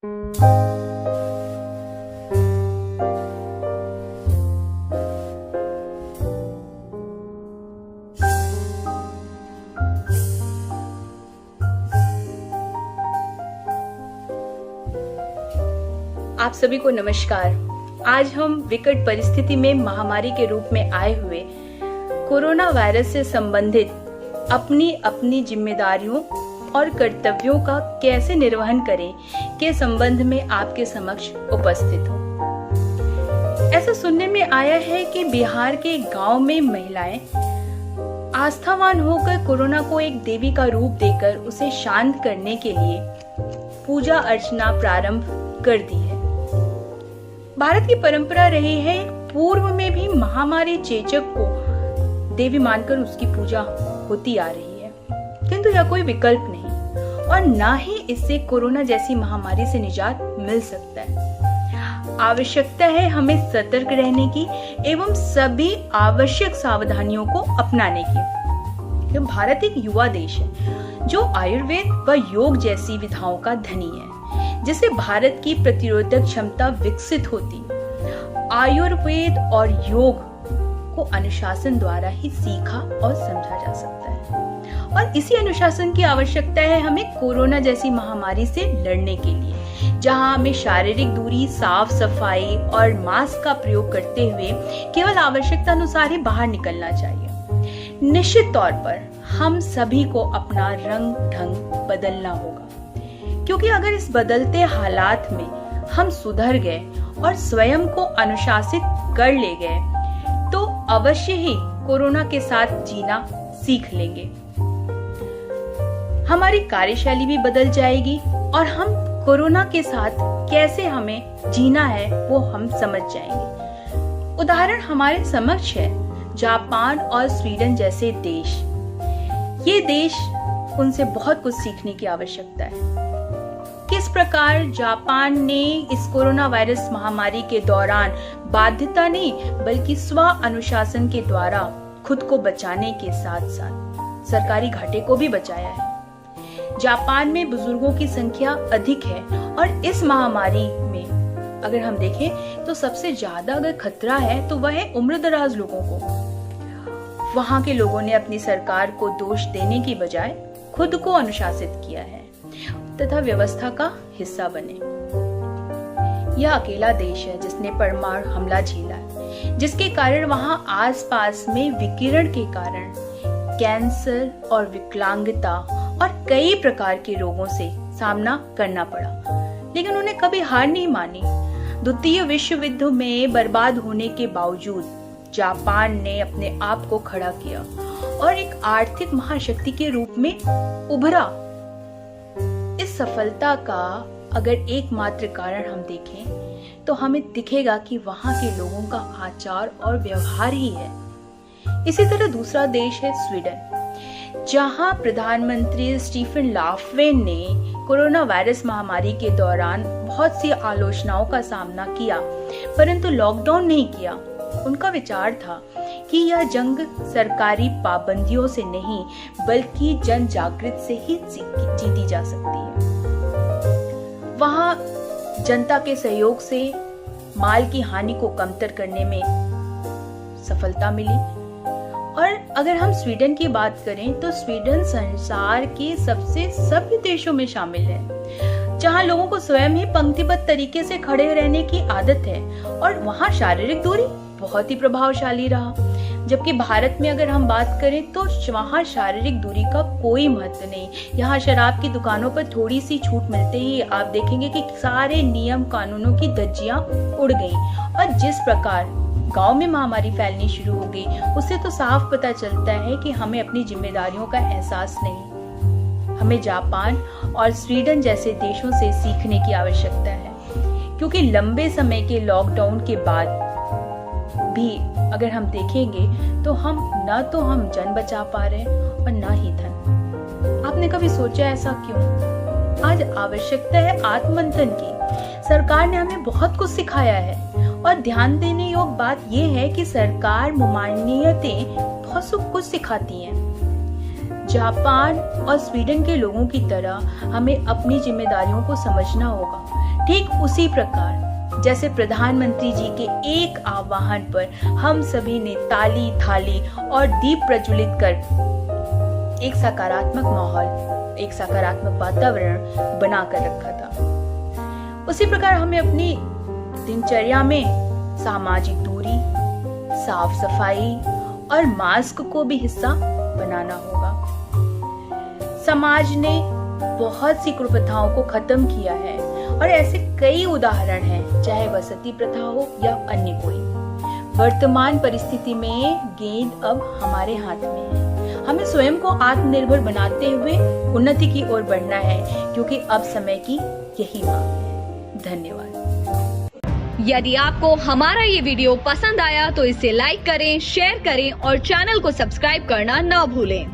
आप सभी को नमस्कार। आज हम विकट परिस्थिति में महामारी के रूप में आए हुए कोरोना वायरस से संबंधित अपनी अपनी जिम्मेदारियों और कर्तव्यों का कैसे निर्वहन करें के संबंध में आपके समक्ष उपस्थित हूँ। ऐसा सुनने में आया है कि बिहार के एक गांव में महिलाएं आस्थावान होकर कोरोना को एक देवी का रूप देकर उसे शांत करने के लिए पूजा अर्चना प्रारंभ कर दी है। भारत की परंपरा रही है, पूर्व में भी महामारी चेचक को देवी मानकर उसकी पूजा होती आ रही है, किंतु यह कोई विकल्प नहीं और ना ही इससे कोरोना जैसी महामारी से निजात मिल सकता है। आवश्यकता है हमें सतर्क रहने की एवं सभी आवश्यक सावधानियों को अपनाने की। भारत एक युवा देश है जो आयुर्वेद व योग जैसी विधाओं का धनी है, जिससे भारत की प्रतिरोधक क्षमता विकसित होती। आयुर्वेद और योग को अनुशासन द्वारा ही सीखा और समझा जा सकता है और इसी अनुशासन की आवश्यकता है हमें कोरोना जैसी महामारी से लड़ने के लिए, जहां हमें शारीरिक दूरी, साफ सफाई और मास्क का प्रयोग करते हुए केवल आवश्यकता अनुसार ही बाहर निकलना चाहिए। निश्चित तौर पर हम सभी को अपना रंग ढंग बदलना होगा, क्योंकि अगर इस बदलते हालात में हम सुधर गए और स्वयं को अनुशासित कर ले गए तो अवश्य ही कोरोना के साथ जीना सीख लेंगे। हमारी कार्यशैली भी बदल जाएगी और हम कोरोना के साथ कैसे हमें जीना है वो हम समझ जाएंगे। उदाहरण हमारे समक्ष है जापान और स्वीडन जैसे देश। ये देश, उनसे बहुत कुछ सीखने की आवश्यकता है। किस प्रकार जापान ने इस कोरोना वायरस महामारी के दौरान बाध्यता नहीं बल्कि स्व अनुशासन के द्वारा खुद को बचाने के साथ साथ सरकारी घाटे को भी बचाया है। जापान में बुजुर्गों की संख्या अधिक है और इस महामारी में अगर हम देखें तो सबसे ज्यादा अगर खतरा है तो वह है उम्रदराज लोगों को। वहां के लोगों ने अपनी सरकार को दोष देने की बजाय खुद को अनुशासित किया है तथा व्यवस्था का हिस्सा बने। यह अकेला देश है जिसने परमाणु हमला झेला है, जिसके कारण वहां आसपास में विकिरण के कारण कैंसर और विकलांगता और कई प्रकार के रोगों से सामना करना पड़ा, लेकिन उन्हें कभी हार नहीं मानी। द्वितीय विश्व युद्ध में बर्बाद होने के बावजूद जापान ने अपने आप को खड़ा किया और एक आर्थिक महाशक्ति के रूप में उभरा। इस सफलता का अगर एकमात्र कारण हम देखें तो हमें दिखेगा कि वहां के लोगों का आचार और व्यवहार ही है। इसी तरह दूसरा देश है स्वीडन, जहां प्रधानमंत्री स्टीफन लॉफवेन ने कोरोना वायरस महामारी के दौरान बहुत सी आलोचनाओं का सामना किया, परंतु लॉकडाउन नहीं किया। उनका विचार था कि यह जंग सरकारी पाबंदियों से नहीं बल्कि जन जागृति से ही जीती जा सकती है। वहां जनता के सहयोग से माल की हानि को कमतर करने में सफलता मिली। और अगर हम स्वीडन की बात करें तो स्वीडन संसार के सबसे सभ्य देशों में शामिल है, जहां लोगों को स्वयं ही पंक्तिबद्ध तरीके से खड़े रहने की आदत है और वहां शारीरिक दूरी बहुत ही प्रभावशाली रहा। जबकि भारत में अगर हम बात करें तो वहाँ शारीरिक दूरी का कोई महत्व नहीं। यहाँ शराब की दुकानों पर थोड़ी सी छूट मिलते ही आप देखेंगे कि सारे नियम कानूनों की धज्जियां उड़ गई। और जिस प्रकार गांव में महामारी फैलनी शुरू हो गई, उससे तो साफ पता चलता है कि हमें अपनी जिम्मेदारियों का एहसास नहीं। हमें जापान और स्वीडन जैसे देशों से सीखने की आवश्यकता है, क्योंकि लंबे समय के लॉकडाउन के बाद भी अगर हम देखेंगे तो हम जान बचा पा रहे और ना ही धन। आपने कभी सोचा ऐसा क्यों? आज आवश्यकता है आत्ममंथन की। सरकार ने हमें बहुत कुछ सिखाया है और ध्यान देने योग्य बात यह है कि सरकार ममानियतें बहुत सब कुछ सिखाती हैं। जापान और स्वीडन के लोगों की तरह हमें अपनी जिम्मेदारियों को समझना होगा। ठीक उसी प्रकार जैसे प्रधानमंत्री जी के एक आह्वान पर हम सभी ने ताली थाली और दीप प्रज्वलित कर एक सकारात्मक माहौल, एक सकारात्मक वातावरण बनाकर रखा था, उसी प्रकार हमें अपनी दिनचर्या में सामाजिक दूरी, साफ सफाई और मास्क को भी हिस्सा बनाना होगा। समाज ने बहुत सी कुप्रथाओं को खत्म किया है और ऐसे कई उदाहरण हैं, चाहे वह सती प्रथा हो या अन्य कोई। वर्तमान परिस्थिति में गेंद अब हमारे हाथ में है। हमें स्वयं को आत्मनिर्भर बनाते हुए उन्नति की ओर बढ़ना है, क्योंकि अब समय की यही मांग है। धन्यवाद। यदि आपको हमारा ये वीडियो पसंद आया तो इसे लाइक करें, शेयर करें और चैनल को सब्सक्राइब करना ना भूलें।